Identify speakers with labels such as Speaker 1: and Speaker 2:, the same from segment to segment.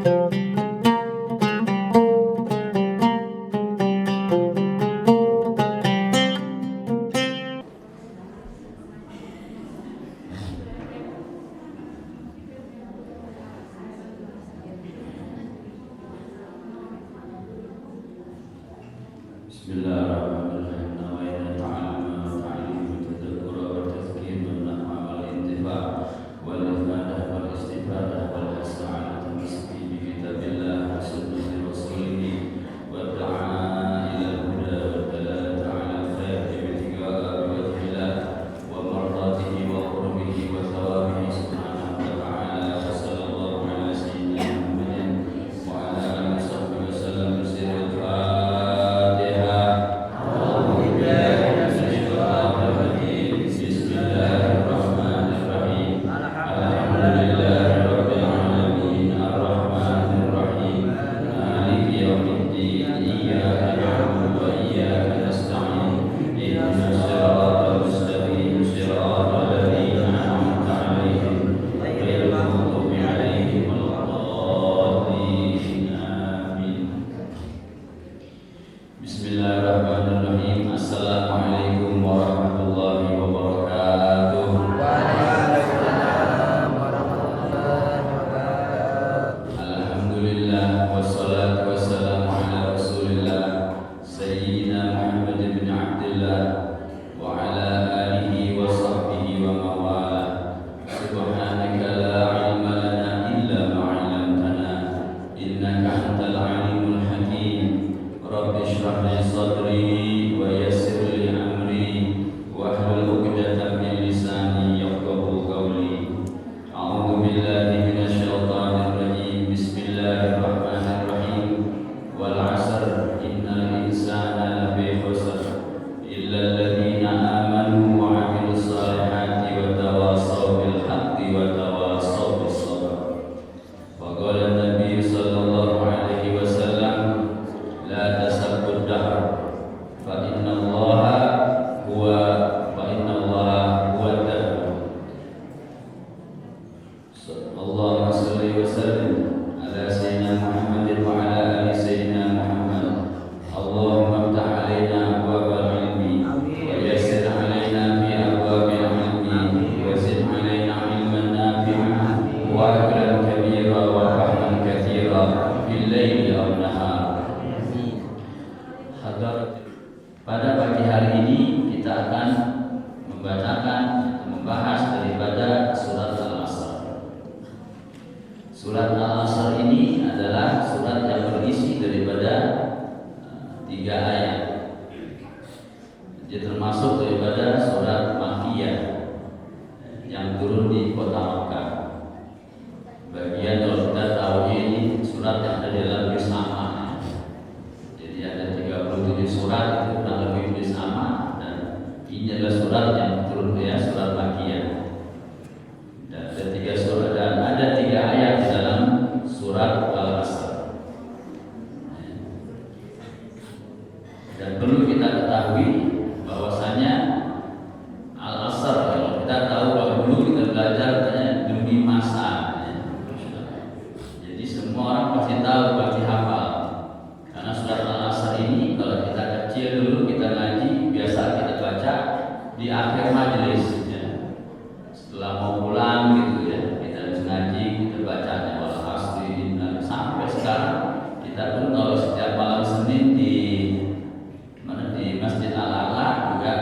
Speaker 1: Bismillahirrahmanirrahim. Nawaitu ta'alluma wa ta'lim wa tadhakkura wa tazkir wa naf'a wal intifa' wal ifadah wal istifadah wal hasa 'ala tamsiki bi kitabillah wa sunnati rasulih wa da'a ila al-huda wa dalalata 'ala al-khair bi ittiba'i wajhillah wa mardatihi wa qurbihi wa thawabihi subhanahu wa ta'ala wa sallallahu ala sayyidina Muhammadin wa ala alihi wa sahbihi wa sallam bisiril Bismillahirrahmanirrahim. Assalamualaikum warahmatullahi wabarakatuh.
Speaker 2: Waalaikumsalam warahmatullahi wabarakatuh.
Speaker 1: Alhamdulillah wassalatu wassalamu ala Rasulillah Sayyidina Muhammad bin Abdullah wa ala alihi wa sahbihi wa mawala. Subhanaka la ilma lana illa ma 'allamtana innaka antal alimul hakim. Rabbi shrah li sadri wa yassir li amri wahlul 'uqdatam min lisani yafqahu qawli. A'udzu billahi minasy syaithanir rajim. Bismillahirrahmanirrahim. Wal 'asr innal insana lafi khusr illa alladziina aamanu wa 'amilus shalihati wa tawassaw bil haqqi wa tawassaw bis sabr. Faqala an-nabiy sallallahu alaihi wasallam la tasabbud dahr fa inna allaha huwa dahr. Allahumma shalli wa sallim ala sayyidina Muhammadin wa ala ali sayyidina Muhammad. Allahumma iftah alaina abwaabal ilmi wa yassir alaina fi abwaabil ilmi wa zid alaina ilman nafi'an wa akram kabira wa fahman katsira fil laili aw nahar. Pada pagi hari ini kita akan membacakan atau membahas daripada surat Al-Asr. Surat Al-Asr ini adalah surat yang berisi daripada 3 ayat. Dia termasuk daripada surat Makkiyah yang turun di kota Makkah. Bagian kalau kita tahu ini surat yang ada di dalam bersama. Jadi ada 37 surat itu kurang lebih bersama, dan ini adalah surat yang turun surat Makkiyah. Dan ada 3 surat dan ada 3 ayat di dalam surat Al-Asr. Dan perlu kita ketahui bahwasanya Al-Asr, kalau kita tahu bahwa dulu kita belajar demi masa. Jadi semua orang pasti tahu, pasti hafal. Karena surat Al-Asr ini kalau kita kecil dulu kita ngaji, biasa kita baca di akhir majelis ya. Setelah mau pulang gitu ya, kita harus ngaji, kita baca wal asri, dan sampai sekarang kita pun kalau setiap malam Senin di Masjid Al-A'la juga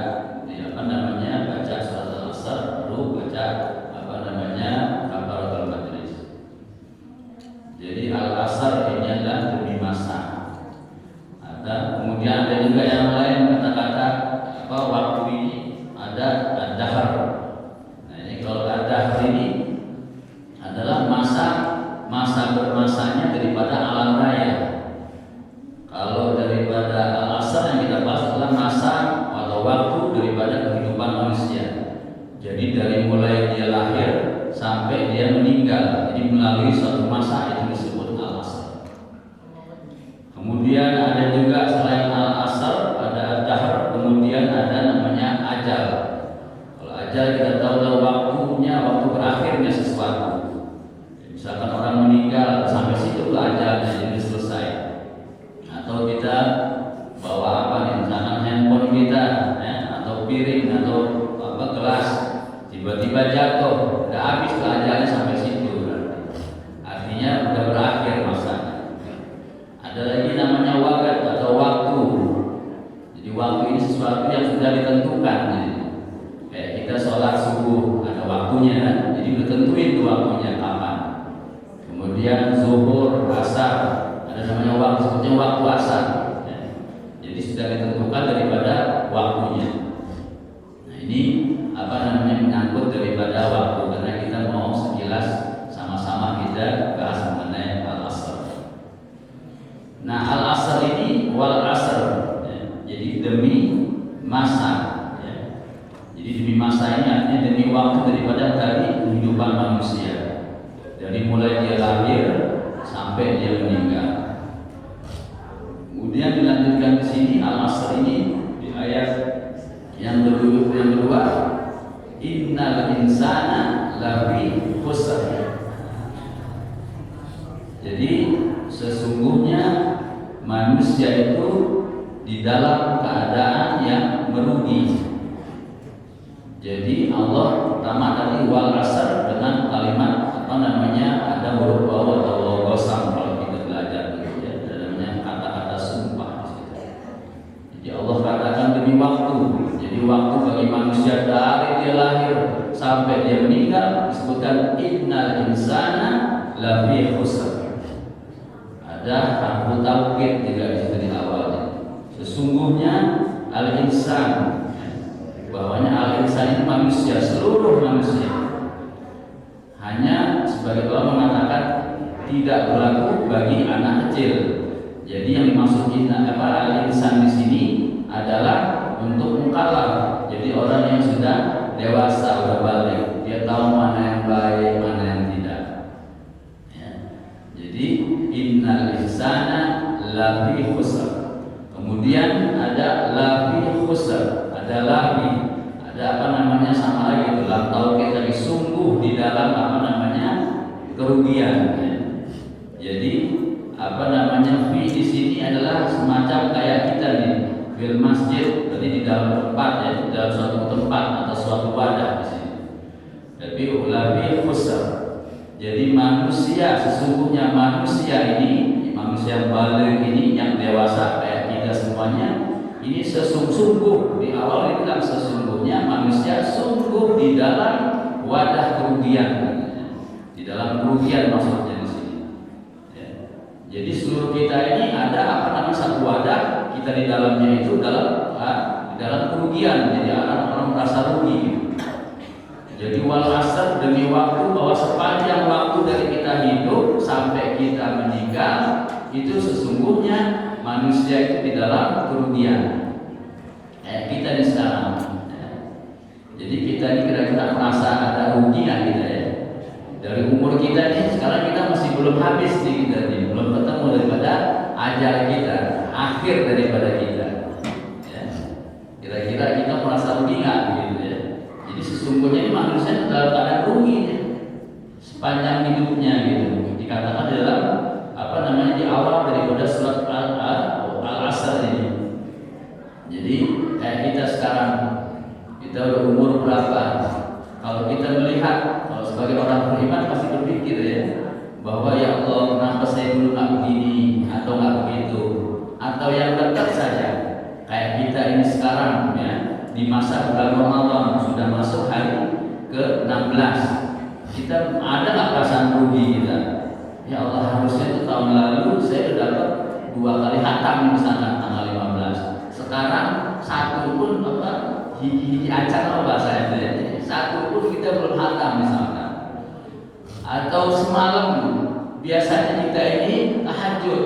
Speaker 1: baca surat Al-Asr, baru baca kafaratul majlis. Jadi Al-Asr ini adalah demi masa. Kemudian ada juga yang lain kata-kata waktu ini ada ad-dahr. Nah ini kalau ad-dahr ini adalah masa bermasanya daripada alam raya. Kalau daripada Al-Asr yang kita bahas adalah masa atau waktu daripada kehidupan manusia. Jadi dari mulai dia lahir sampai dia meninggal, jadi melalui suatu masa itu disebut Al-Asr. kemudian zuhur, asar, ada namanya waktu, sebutnya waktu asar. Ya. Jadi sudah ditentukan daripada waktunya. Nah ini apa namanya menyangkut daripada waktu, karena kita mau sekilas sama-sama kita bahas mengenai al-asr. Nah al-asr ini wal asr, ya. Jadi demi masa, ya. Jadi demi masa ini artinya demi waktu daripada dari kehidupan manusia, dari mulai dia lahir sampai dia meninggal. Kemudian dilanjutkan di sini al-asr ini di ayat yang kedua, innal insana lafi khusr. Jadi sesungguhnya manusia itu di dalam keadaan yang merugi. Jadi Allah pertama tadi wal asr dengan kalimat apa namanya ada huruf waw atau waw qasam kalau kita belajar gitu ya, ada namanya kata-kata sumpah. Jadi Allah katakan demi waktu. Jadi waktu bagi manusia dari dia lahir sampai dia meninggal disebutkan innal insana lafi khusr. Ada harfu taukid juga di situ di awalnya. Sesungguhnya al-insan, bahwanya al-insan itu manusia, seluruh manusia. Hanya sebagai ulama mengatakan tidak berlaku bagi anak kecil. Jadi yang dimaksud al-insan di sini adalah untuk mukallaf. Jadi orang yang sudah dewasa, sudah balik, dia tahu mana yang baik, mana yang tidak. Ya. Jadi innal insana lafi khusr. Kemudian ada lafi khusr, ada lafi, ada apa namanya sama lagi itu lam taukid tadi, sungguh di dalam apa namanya kerugian. Ya. Jadi apa namanya fi di sini adalah semacam kayak kita nih fil masjid, berarti di dalam tempat ya, di dalam suatu tempat atau suatu wadah di sini. Tapi lafi khusr. Jadi manusia, sesungguhnya manusia ini, manusia yang balik ini, yang dewasa kayak kita semuanya, ini sesungguh di awal itu kan sesungguhnya manusia sungguh di dalam wadah kerugian, di dalam kerugian maksudnya di sini. Ya. Jadi seluruh kita ini ada apa namanya satu wadah, kita di dalamnya itu di dalam kerugian, jadi orang merasa rugi. Jadi wal asr demi waktu, bahwa sepanjang waktu dari kita hidup sampai kita meninggal itu sesungguhnya manusia itu di dalam kerugian. Kita di sekarang. Jadi kita ini kira-kira merasa ada rugi nggak kita ya? Dari umur kita ini sekarang kita masih belum habis nih kita nih, belum ketemu daripada ajal kita, akhir daripada kita. Ya. Kira-kira kita merasa rugi nggak gitu ya? Jadi sesungguhnya manusia dalam keadaan rugi ya, sepanjang hidupnya gitu. Dikatakan dalam apa namanya di awal daripada surat al-asr ini. Jadi kayak kita sekarang, kita udah umur berapa? Kalau kita melihat, kalau sebagai orang beriman pasti berpikir ya, bahwa ya Allah kenapa saya dulu nggak begini atau nggak begitu, atau yang dekat saja kayak kita ini sekarang ya. Di masa bulan Ramadan sudah masuk hari ke-16, kita ada nggak perasaan rugi kita? Ya Allah harusnya itu tahun lalu saya sudah dapat 2 kali khatam misalkan tanggal 15. Sekarang satu pun apa hiji acara bahasa itu ya, satu pun kita belum khatam misalkan. Atau semalam biasanya kita ini tahajud,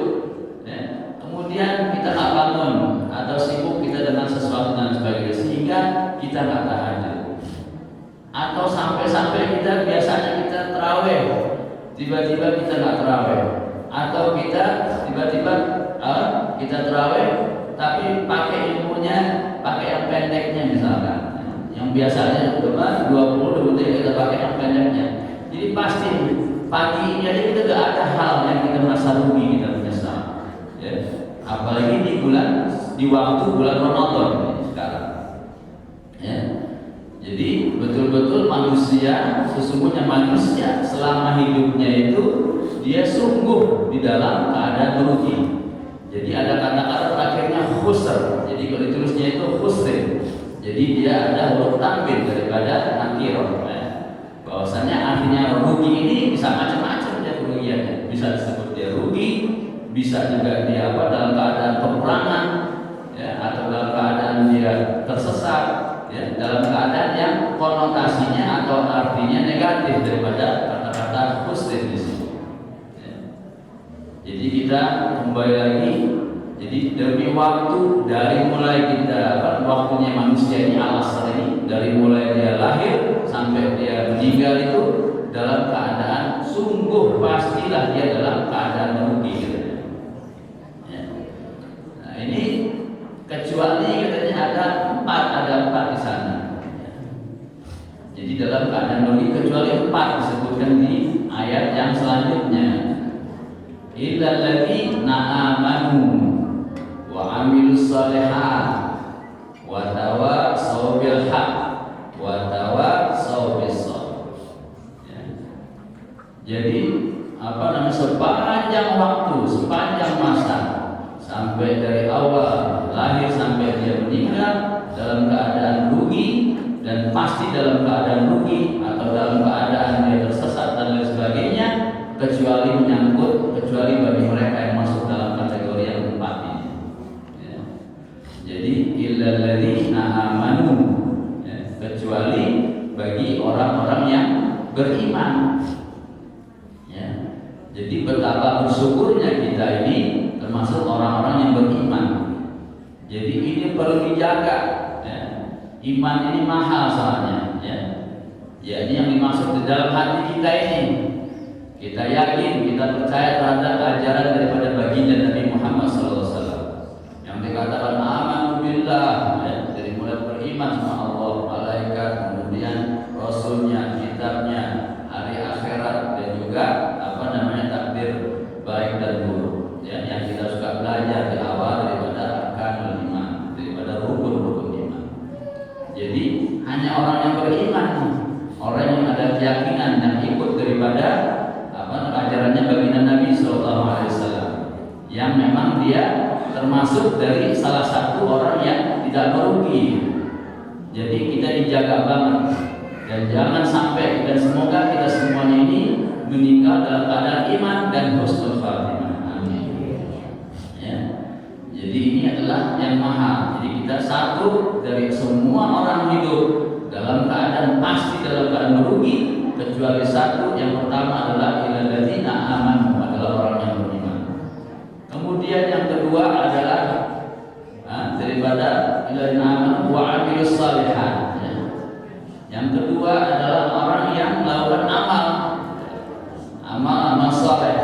Speaker 1: ya. Kemudian kita nggak bangun atau sibuk kita dengan sesuatu dan sebagainya sehingga kita nggak tahajud. Atau sampai-sampai kita biasanya kita terawih, tiba-tiba kita nggak terawih. Atau kita tiba-tiba kita terawih tapi pakai ilmunya pakai yang pendeknya misalkan, yang biasanya 20 detik kita pakai yang pendeknya. Jadi pasti pagi ini aja kita nggak ada hal yang kita merasa rugi, kita menyesal. Ya. Apalagi di waktu bulan Ramadan ini sekarang. Ya. Jadi betul-betul manusia, sesungguhnya manusia selama hidupnya itu dia sungguh di dalam keadaan merugi. Jadi ada kata-kata terakhirnya khusr. Jadi kalau ditulisnya itu khusrin. Jadi dia ada huruf tanwin daripada nakirah. Bahwasanya artinya rugi ini bisa macam-macam ya kerugiannya. bisa disebut dia rugi, bisa juga dia dalam keadaan peperangan, ya, atau dalam keadaan dia tersesat, ya, dalam keadaan yang konotasinya atau artinya negatif daripada kata-kata muslim di sini. Ya. Jadi kita kembali lagi, jadi demi waktu dari mulai kita waktunya manusia ini alasar ini, dari mulai dia lahir sampai dia meninggal itu dalam keadaan sungguh pastilah dia dalam keadaan rugi gitu. Ya. Nah ini kecuali katanya ada empat di sana. Ya. Jadi dalam keadaan rugi kecuali 4 disebutkan di ayat yang selanjutnya. Illal ladzina amanu wa amilus shalihat wa tawassaw bil haqq wa tawassaw bis sabr. Jadi sepanjang waktu, sepanjang masa, sampai dari awal lahir sampai dia meninggal dalam keadaan rugi, dan pasti dalam keadaan rugi atau dalam keadaan dia tersesat dan lain sebagainya, kecuali bagi mereka yang masuk dalam kategori yang 4 ini. Ya. Jadi illal ladzina amanu, ya, kecuali bagi orang-orang yang beriman. Jadi betapa bersyukurnya kita ini termasuk orang-orang yang beriman. Jadi ini perlu dijaga. Ya. Iman ini mahal soalnya. Ya. Ya, ini yang dimaksud di dalam hati kita ini. Kita yakin, kita percaya terhadap ajaran daripada baginda Nabi Muhammad SAW. Yang dikatakan amanu billah, ya, dari mulai beriman sama Allah, malaikat, kemudian rasulnya, kitabnya, hari akhirat, dan juga takdir baik dan buruk, ya, yang kita suka belajar di awal daripada arkanul iman, daripada rukun-rukun iman. Jadi hanya orang yang beriman, orang yang ada keyakinan yang ikut daripada ajarannya baginda Nabi SAW, yang memang dia termasuk dari salah satu orang yang tidak merugi. Jadi kita dijaga banget, dan jangan sampai, dan semoga kita semuanya ini meninggal dalam keadaan iman dan husnul khatimah. Amin. Ya. Jadi ini adalah yang mahal. Jadi kita satu dari semua orang hidup dalam keadaan pasti dalam keadaan merugi, kecuali satu, yang pertama adalah illal ladzina amanu, adalah orang yang beriman. Kemudian yang kedua adalah daripada illal ladzina amanu wa amilus shalihat. Ya. Yang kedua adalah orang yang melakukan amal soleh,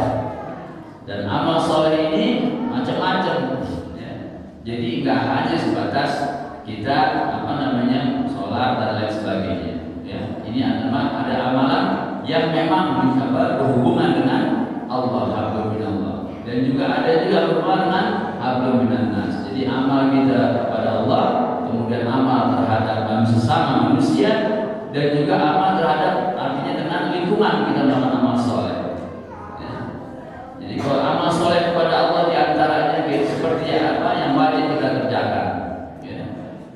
Speaker 1: dan amal soleh ini macam-macam, ya. Jadi nggak hanya sebatas kita sholat dan lain sebagainya, ya. Ini adalah ada amalan yang memang berhubungan dengan Allah, hablum minallah, dan juga ada berhubungan dengan hablum minannas. Jadi amal kita kepada Allah, kemudian amal terhadap sesama manusia, dan juga amal terhadap artinya dengan lingkungan kita melakukan amal soleh. Jadi kalau amal soleh kepada Allah diantaranya seperti apa yang wajib kita kerjakan, ya.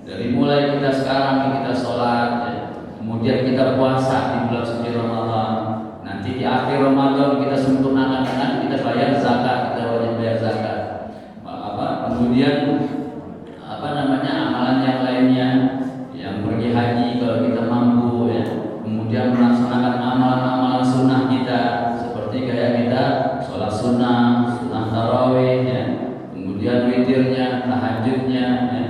Speaker 1: Dari mulai kita sekarang kita sholat, ya. Kemudian kita puasa di bulan suci Ramadan, nanti di akhir Ramadan kita sempurnakan dengan kita bayar zakat, kita wajib bayar zakat. Kemudian amalan yang lainnya, yang pergi haji kalau kita mampu, ya. Kemudian melaksanakan amalan-amalan sunnah kita, seperti kayak kita sholat sunnah tarawih, ya. Kemudian witirnya, tahajudnya, ya.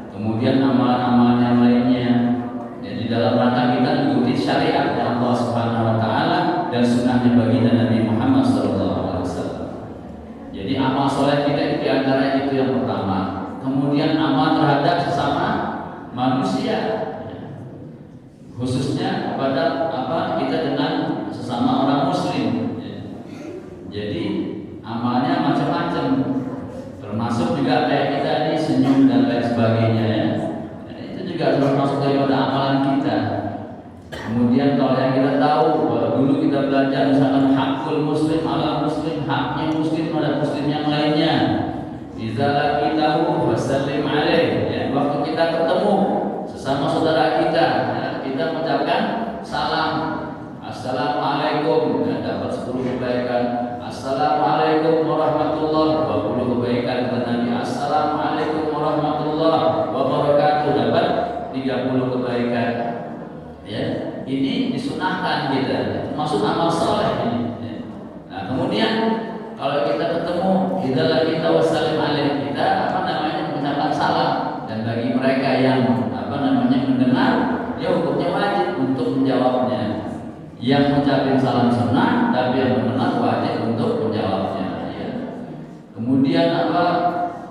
Speaker 1: Kemudian amalan-amalan yang lainnya, ya, di dalam rangka kita mengikuti syariat Allah Subhanahu Wa Taala dan sunnahnya baginda Nabi Muhammad SAW. Jadi amal soleh kita di antara itu yang pertama. Kemudian amal terhadap sesama manusia, ya. Khususnya kepada kita dengan sesama orang Muslim, ya. Jadi amalnya macam-macam, termasuk juga kayak kita ini senyum dan lain sebagainya, ya. Itu juga termasuk daripada amalan kita. Kemudian kalau yang kita tahu, dulu kita belajar misalkan hakul muslim ala muslim, haknya muslim pada muslim yang lainnya. Idza laqitahu wasallim alaih, ya. Waktu kita ketemu sesama saudara kita, ya, kita mengucapkan salam, assalamualaikum, ya, dapat 10 kebaikan. Assalamualaikum Assalamualaikum warahmatullahi wabarakatuh. Kebaikan kata Nabi, Assalamualaikum warahmatullahi wabarakatuh, dapat 30 kebaikan. Ya, ini disunahkan kita, masuk amal soleh ini. Ya. Nah, kemudian kalau kita ketemu, kita wassalam alaih, kita mengucapkan salam. Dan bagi mereka yang mendengar, dia hukumnya wajib untuk menjawabnya. Yang mengucapkan salam sunnah, tapi yang mendengar wajib untuk menjawabnya. Ya. Kemudian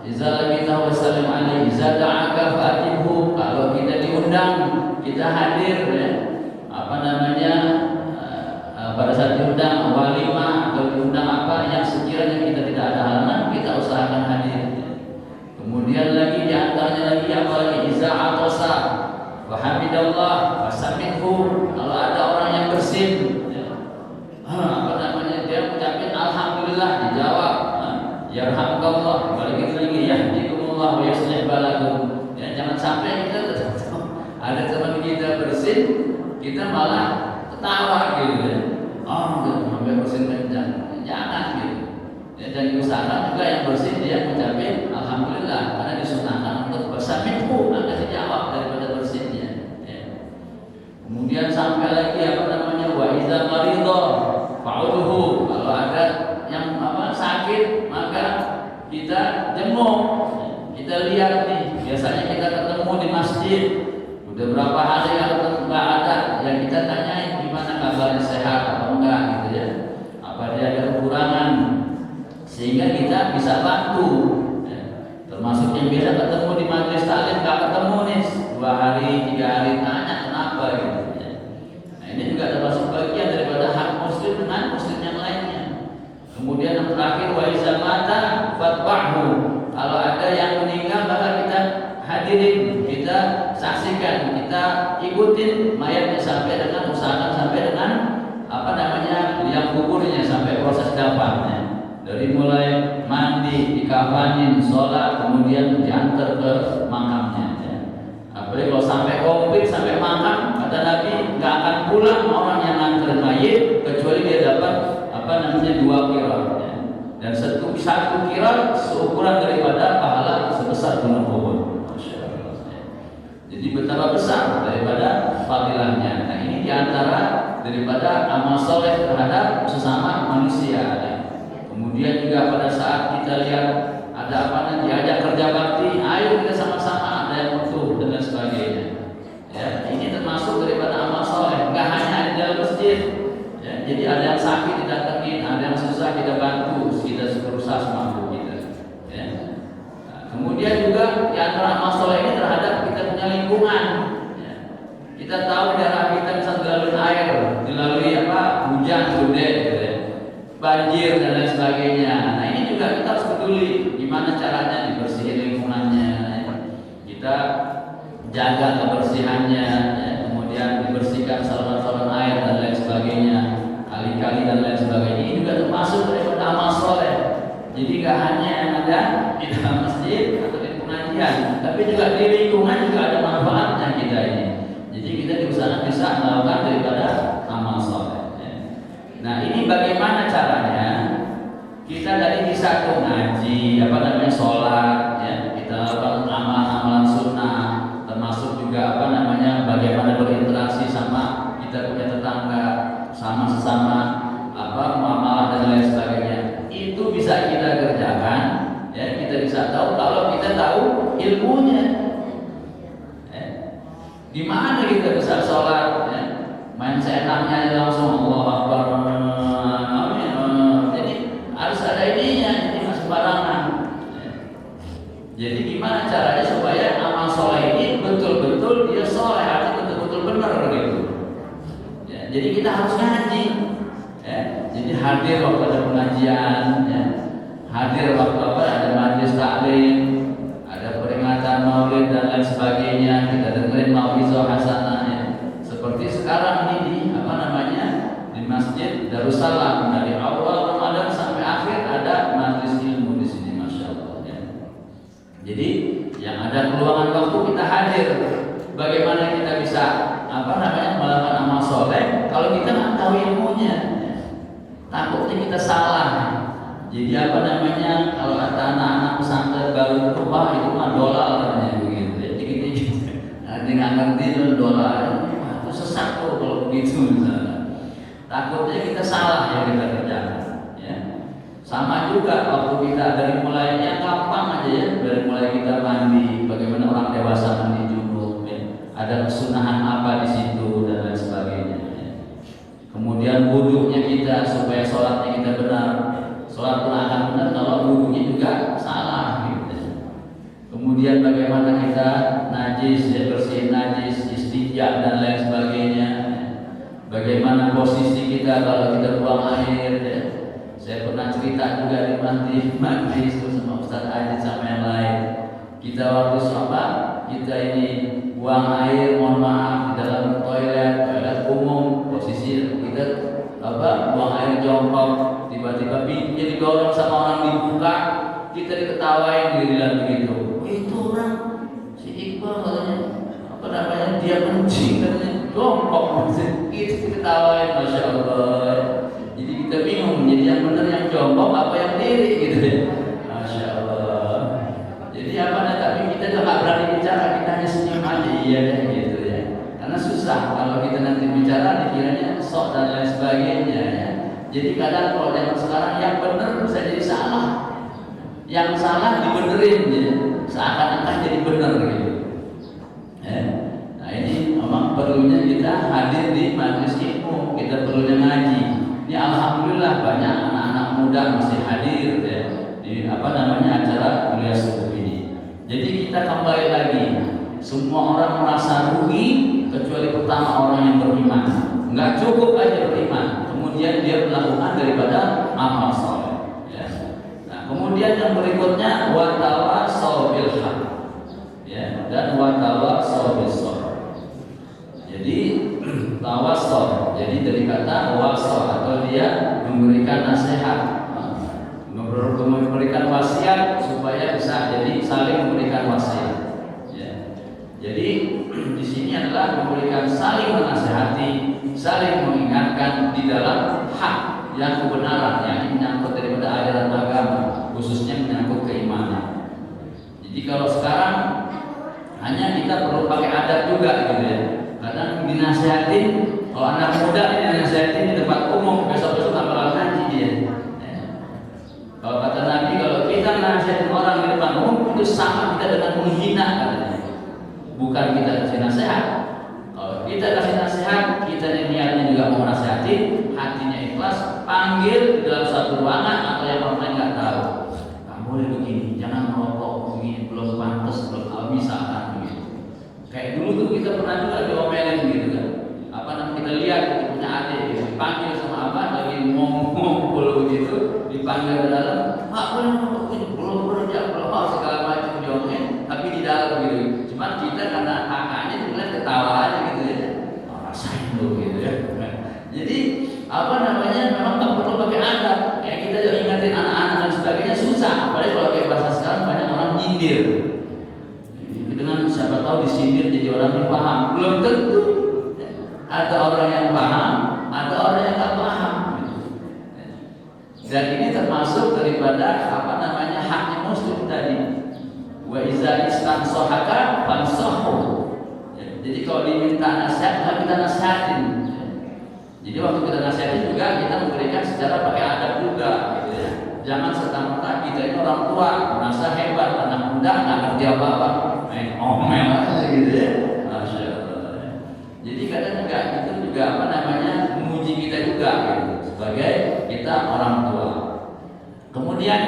Speaker 1: Iza kita wassalam alaih, iza da'aka fa'atibhu. Kalau kita diundang, kita hadir, ya. Pada saat diundang walimah atau diundang yang sekiranya kita tidak ada halangan, kita usahakan hadir. Kemudian lagi diantaranya lagi iza atosa wa hamidallah fasamidhu. Kalau ada orang yang bersin, ya. Dia mengucapkan alhamdulillah, dijawab yarhamkallah, balik lagi yahdikumullah wa yuslih balakum. Ya, jangan sampai kita ada teman kita bersin, kita malah ketawa gitu ya. Sampai bersin kencang, jangan gitu. Ya, dan diusahakan juga yang bersin dia mengucapkan alhamdulillah, karena disunahkan untuk bersamidhu, maka dijawab daripada bersinnya. Ya. Kemudian sampai lagi wa iza maridha fa'udhu. Kalau ada yang sakit, maka kita jenguk. Kita lihat nih, biasanya kita ketemu di masjid, udah berapa hari kalau nggak ada, yang kita tanyain gimana kabarnya, sehat atau enggak gitu ya, apa dia ada kekurangan, sehingga kita bisa bantu. Ya. Termasuk yang biasa ketemu di majelis taklim nggak ketemu nih 2 hari 3 hari, tanya kenapa gitu ya. Nah, ini juga termasuk bagian daripada hak muslim dengan muslim yang lainnya. Kemudian yang terakhir wa iza mata fatba'hu. Kalau ada yang meninggal, maka kita hadirin, kita saksikan, kita ikutin mayatnya sampai dengan, usahakan sampai dengan liang kuburnya, sampai proses dafannya. Dari mulai mandi, dikafanin, sholat, kemudian diantar ke makamnya. Ya. Apalagi kalau sampai komplit, sampai makam, kata Nabi nggak akan pulang orang yang nganter mayit kecuali dia dapat 2 qirah. Ya. Dan satu qirah seukuran daripada pahala sebesar gunung Uhud. Jadi betapa besar daripada fadilahnya. Nah, ini diantara daripada amal soleh terhadap sesama manusia. Ya. Kemudian juga pada saat kita lihat ada diajak kerja bakti, ayo kita sama-sama, ada yang butuh dan lain sebagainya. Ya, ini termasuk daripada amal soleh. Enggak hanya di dalam masjid. Ya, jadi ada yang sakit didatengin, ada yang susah kita bantu, kita berusaha semampu kita. Ya. Nah, kemudian juga di antara amal soleh ini terhadap kita punya lingkungan. Ya. Kita tahu daerah kita bisa dilalui air, dilalui hujan gede, gitu ya. Banjir dan lain sebagainya. Nah, ini juga kita harus peduli gimana caranya dibersihin lingkungannya. Ya. Kita jaga kebersihannya, ya. Kemudian dibersihkan saluran-saluran air dan lain sebagainya, kali-kali dan lain sebagainya. Ini juga termasuk daripada amal soleh. Jadi gak hanya yang ada di dalam masjid atau di pengajian, tapi juga di lingkungan juga ada manfaatnya kita ini. Jadi kita diusahakan bisa melakukan daripada amal soleh. Nah, ini bagaimana caranya? Kita tadi bisa ngaji, sholat, ya. Kita lakukan amalan sunnah, termasuk juga bagaimana berinteraksi sama kita punya tetangga, sama sesama muamalah dan lain sebagainya. Itu bisa kita kerjakan, ya. Kita bisa tahu kalau kita tahu ilmunya. Ya. Gimana kita bisa sholat? Ya. Main seenaknya langsung Allahu Akbar. Jadi harus ada ininya, jadi nggak sembarangan. Jadi gimana caranya supaya amal soleh ini betul-betul dia soleh, artinya betul-betul benar gitu. Ya, jadi kita harus ngaji. Ya, jadi hadir waktu ada pengajian, ya. Hadir waktu ada majelis taklim, ada peringatan maulid dan lain sebagainya. Kita dengerin mau'izah hasanah. Ya. Seperti sekarang ini di Masjid Darussalam, dari awal Ramadan sampai akhir ada majelis ilmu di sini, masya Allah. Ya. Jadi yang ada peluangan waktu kita hadir. Bagaimana kita bisa melakukan amal soleh kalau kita nggak tahu ilmunya? Ya. Takutnya kita salah. Jadi apa namanya, kalau kata anak-anak pesantren baru itu, wah itu mah dolar namanya begitu. Jadi gitu. Nanti nggak ngerti itu dolar. Wah itu sesat tuh kalau begitu misalnya. Takutnya kita salah yang kita kerjakan. Ya. Sama juga waktu kita dari mulainya gampang aja ya, dari mulai kita mandi, bagaimana orang dewasa mandi junub, ya. Ada kesunahan apa di situ dan lain sebagainya. Ya. Kemudian wudhunya kita supaya sholatnya kita benar. Sholat pun akan benar kalau wudhunya juga salah gitu. Kemudian bagaimana kita najis, ya, bersihin najis, istinja dan lain sebagainya. Bagaimana posisi kita kalau kita buang air, ya. Saya pernah cerita juga di majlis itu sama Ustaz Aziz sama yang lain. Kita waktu sholat, kita ini buang air, mohon maaf, di dalam toilet umum, posisi kita buang air jongkok. Tiba-tiba pintunya didorong sama orang dibuka, kita diketawain giliran begitu. Itu orang si Iqbal katanya, apa namanya, dia kencing katanya, jongkok itu diketawain, masya Allah. Jadi kita bingung, jadi yang benar yang jongkok apa yang diri gitu ya, masya Allah. Jadi apa nih, tapi kita juga nggak berani bicara, kita hanya senyum aja iya deh gitu ya. Karena susah kalau kita nanti bicara dikiranya sok dan lain sebagainya ya. Jadi kadang kalau zaman sekarang yang benar bisa jadi salah, yang salah dibenerin ya, seakan-akan jadi benar gitu. Ya. Nah ini memang perlunya kita hadir di majelis ilmu, kita perlunya ngaji. Ini alhamdulillah banyak anak-anak muda masih hadir ya, di acara kuliah subuh ini. Jadi kita kembali lagi, semua orang merasa rugi kecuali pertama orang yang beriman. Nggak cukup aja beriman, kemudian dia melakukan daripada amal soleh. Ya. Nah, kemudian yang berikutnya watawasau bil haq, ya, dan watawasau bis sabr. Jadi tawasau, jadi dari kata wasau atau dia memberikan nasihat, memberikan wasiat supaya bisa jadi saling memberikan wasiat. Ya. Jadi di sini adalah memberikan saling menasihati, saling mengingatkan di dalam hak yang kebenaran yang menyangkut daripada ajaran agama, khususnya menyangkut keimanan. Jadi kalau sekarang hanya kita perlu pakai adat juga gitu ya. Kadang dinasihatin, kalau anak muda ini dinasihatin di tempat umum, besok-besok tak bakal ngaji dia. Ya. Kalau kata Nabi, kalau kita nasihatin orang di depan umum itu sama kita dengan menghina katanya. Bukan kita kasih nasihat. Kalau kita kasih nasihat, kita niatnya juga mau nasihati, hatinya ikhlas, panggil di dalam satu ruangan atau yang orang lain nggak tahu. Nggak boleh begini, jangan merokok begini, belum pantas, belum bisa kan begitu. Kayak dulu tuh kita pernah juga diomelin gitu kan. Apa namanya, kita lihat kita punya adik, dipanggil sama abah lagi ngomong begitu, dipanggil ke dalam, Pak boleh merokok ini, belum kerja, belum segala macam diomelin, tapi di dalam gitu. Cuman kita karena kakaknya dilihat ketawa aja gitu ya, rasain dulu gitu ya. Jadi apa namanya, memang tak perlu pakai adat. Kayak kita juga ingatin anak-anak dan sebagainya susah. Apalagi kalau kayak bahasa sekarang banyak orang nyindir. Dengan siapa tahu disindir jadi orang yang paham. Belum tentu. Ada orang yang paham, ada orang yang tak paham. Dan ini termasuk daripada apa namanya haknya muslim tadi. Wa iza istansohaka fansohu. Jadi kalau diminta nasihat, kita nasihatin. Jadi waktu kita nasihatin juga kita memberikan secara pakai adab juga, gitu ya. Jangan serta-merta kita ini orang tua merasa hebat, anak muda nggak ngerti apa-apa, main omel aja gitu ya. Masya Allah. Jadi kadang juga itu juga apa namanya menguji kita juga, gitu, sebagai kita orang tua. Kemudian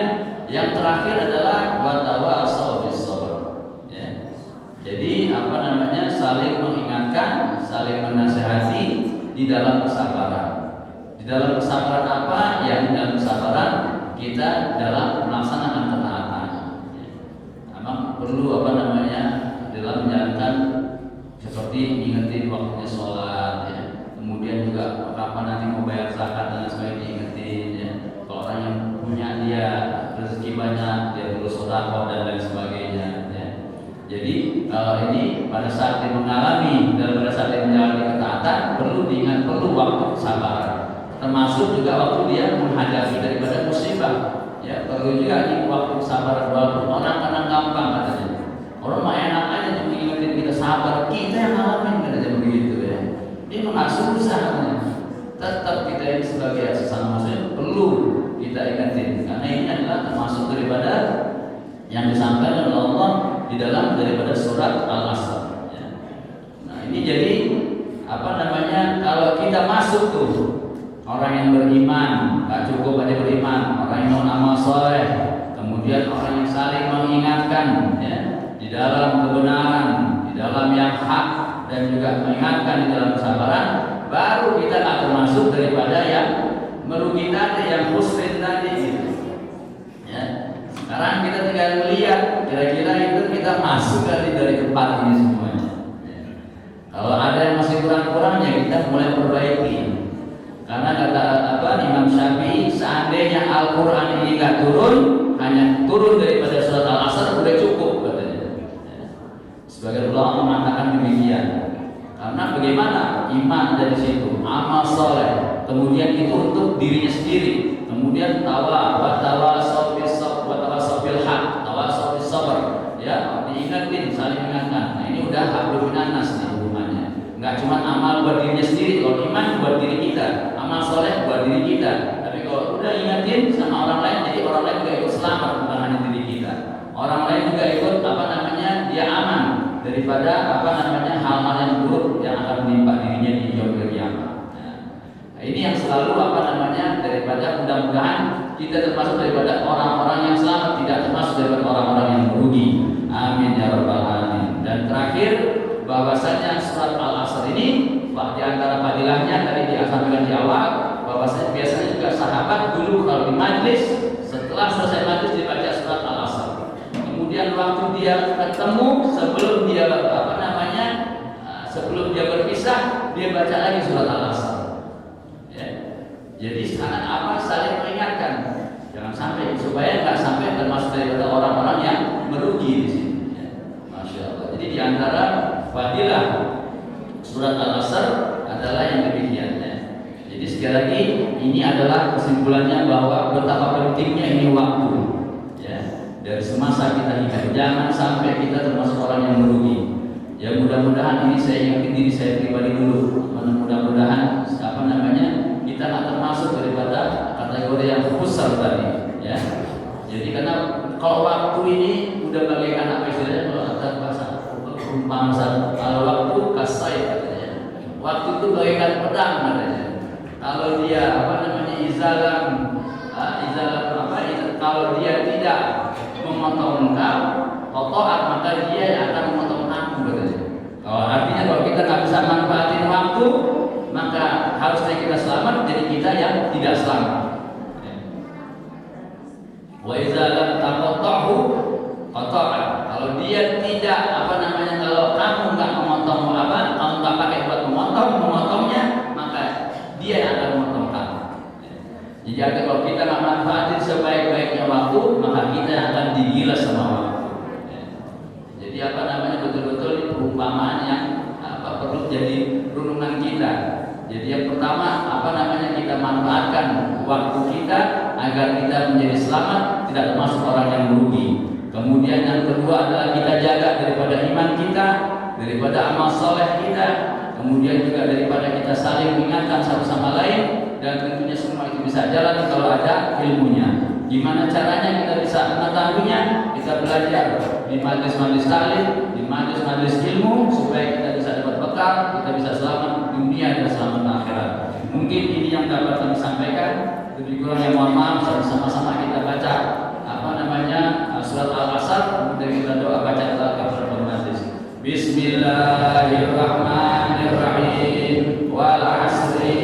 Speaker 1: yang terakhir adalah watawasau bis sabr. Ya. Jadi apa namanya, saling mengingatkan, saling menasihati di dalam kesabaran. Di dalam kesabaran apa? Ya di dalam kesabaran kita dalam melaksanakan ketaatan. Memang perlu apa namanya dalam menjalankan, seperti ingetin waktunya sholat, ya. Kemudian juga kapan nanti mau bayar zakat dan sebagainya ingetin. Ya. Kalau orang yang punya dia rezeki banyak, dia perlu sedekah dan lain sebagainya. Ya. Jadi kalau ini pada saat dia mengalami dan pada saat dia menjalani ketaatan perlu diingat, perlu waktu kesabaran. termasuk juga waktu dia menghadapi daripada musibah. Ya, perlu juga ini waktu sabar. Walaupun orang kadang gampang katanya. Orang mah enak aja tuh mengingetin kita sabar, kita yang ngalamin katanya begitu ya. Ini nggak susah katanya. Tetap kita ini sebagai sesama muslim perlu kita ingetin, karena ini adalah termasuk daripada yang disampaikan oleh Allah di dalam daripada surat Al-Asr. Ya. Nah ini jadi kalau kita masuk tuh orang yang beriman, gak cukup hanya beriman, orang yang non-amal soleh, kemudian orang yang saling mengingatkan ya, di dalam kebenaran, di dalam yang hak, dan juga mengingatkan di dalam kesabaran, baru kita akan termasuk daripada yang merugi tadi, yang khusrin tadi gitu. Ya. Sekarang kita tinggal melihat kira-kira itu kita masuk dari tempat ini semuanya. Ya. Kalau ada yang masih kurang-kurangnya kita mulai perbaiki. Karena kata Imam Syafi'i, seandainya Al-Quran ini nggak turun, hanya turun daripada surat Al-Asr udah cukup katanya. Ya. Sebagai ulama mengatakan demikian. Karena bagaimana iman dari situ, amal soleh, kemudian itu untuk dirinya sendiri, kemudian tawasau bis haq, tawasau bis sabr, ya diingatin, saling mengingatkan. Nah ini udah hablum minan nas nih hubungannya. Enggak cuma amal buat dirinya sendiri, kalau iman buat diri kita, amal soleh buat diri kita. Tapi kalau udah ingatin sama orang lain, jadi orang lain juga ikut selamat, bukan hanya diri kita. Orang lain juga ikut dia aman daripada hal-hal yang buruk yang akan menimpa dirinya di yaumil qiyamah. Nah, ini yang selalu daripada mudah-mudahan kita termasuk daripada orang-orang yang selamat, tidak termasuk daripada orang-orang yang merugi. Amin ya rabbal alamin. Dan terakhir bahwasanya surat Al-Asr ini di antara fadilahnya tadi disampaikan di awal, bahwasanya biasanya juga sahabat dulu kalau di majlis setelah selesai majlis dibaca surat Al-Asr. Kemudian waktu dia ketemu sebelum dia berpisah dia baca lagi surat Al-Asr. Ya. Jadi saling mengingatkan, jangan sampai supaya nggak sampai termasuk daripada orang-orang yang merugi di sini. Ya. Masya Allah. Jadi di antara fadilah surat Al-Asr adalah yang demikian. Ya. Jadi sekali lagi ini adalah kesimpulannya bahwa betapa pentingnya ini waktu. Ya. Dari semasa kita hidup, jangan sampai kita termasuk orang yang merugi. Ya mudah-mudahan ini saya ingatkan diri saya pribadi dulu. Mudah-mudahan kita tak termasuk daripada kategori yang khusar tadi. Ya. Jadi karena kalau waktu ini udah bagaikan apa istilahnya kalau kata bahasa perumpamaan, kalau waktu kasai katanya. Waktu itu bagaikan pedang katanya. Kalau dia kalau dia tidak memotong engkau, kotoran, maka dia akan memotong aku katanya. Artinya kalau kita nggak bisa manfaatin waktu, maka harusnya kita selamat, jadi kita yang tidak selamat. Wa iza lam taqattahu qata'a. Kalau dia tidak kalau kamu nggak memotong kamu nggak pakai buat memotongnya, maka dia yang akan memotong kamu. Jadi kalau kita nggak manfaatin sebaik-baiknya waktu, maka kita akan digilas sama waktu. Jadi betul-betul ini perumpamaan yang perlu jadi renungan kita. Jadi yang pertama kita manfaatkan waktu kita agar kita menjadi selamat, tidak termasuk orang yang merugi. Kemudian yang kedua adalah kita jaga daripada iman kita, daripada amal soleh kita, kemudian juga daripada kita saling mengingatkan satu sama lain, dan tentunya semua itu bisa jalan kalau ada ilmunya. Gimana caranya kita bisa mengetahuinya? Kita belajar di majlis-majlis taklim, di majlis-majlis ilmu, supaya kita bisa dapat bekal, kita bisa selamat dunia dan selamat akhirat. Mungkin ini yang dapat kami sampaikan. Lebih kurang yang mohon maaf. Sama-sama kita baca surat Al-Asr, kemudian kita doa baca kafaratul majlis. Bismillahirrahmanirrahim. Wal 'asri